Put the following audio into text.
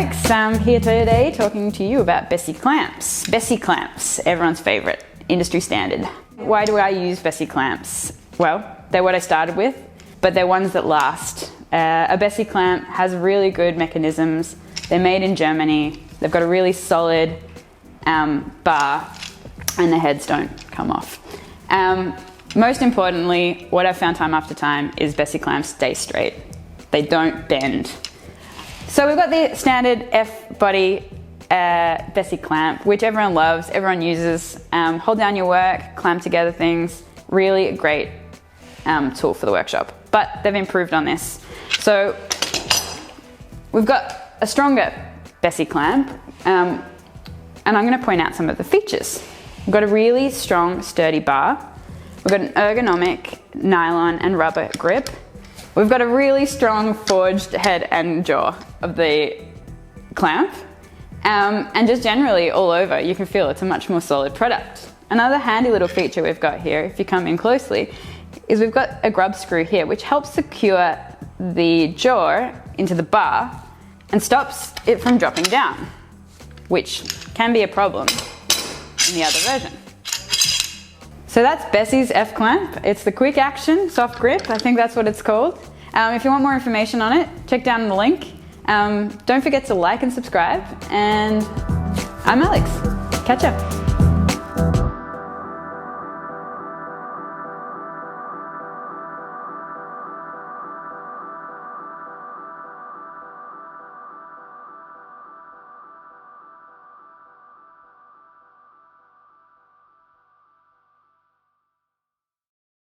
Alex. I'm here today talking to you about Bessey Clamps. Bessey Clamps, everyone's favorite, industry standard. Why do I use Bessey Clamps? Well, they're what I started with, but they're ones that last. A Bessey clamp has really good mechanisms. They're made in Germany. They've got a really solid bar, and the heads don't come off. Most importantly, what I've found time after time is Bessey clamps stay straight. They don't bend. So we've got the standard F-body Bessey clamp, which everyone loves, everyone uses. Hold down your work, clamp together things. Really a great tool for the workshop. But they've improved on this. So we've got a stronger Bessey clamp, and I'm going to point out some of the features. We've got a really strong, sturdy bar. We've got an ergonomic nylon and rubber grip. We've got a really strong forged head and jaw of the clamp. And just generally all over, you can feel it's a much more solid product. Another handy little feature we've got here, if you come in closely, is we've got a grub screw here, which helps secure the jaw into the bar and stops it from dropping down, which can be a problem in the other version. So that's Bessey's F-Clamp. It's the quick action, soft grip. I think that's what it's called. If you want more information on it, check down in the link. Don't forget to like and subscribe. And I'm Alex. Catch ya.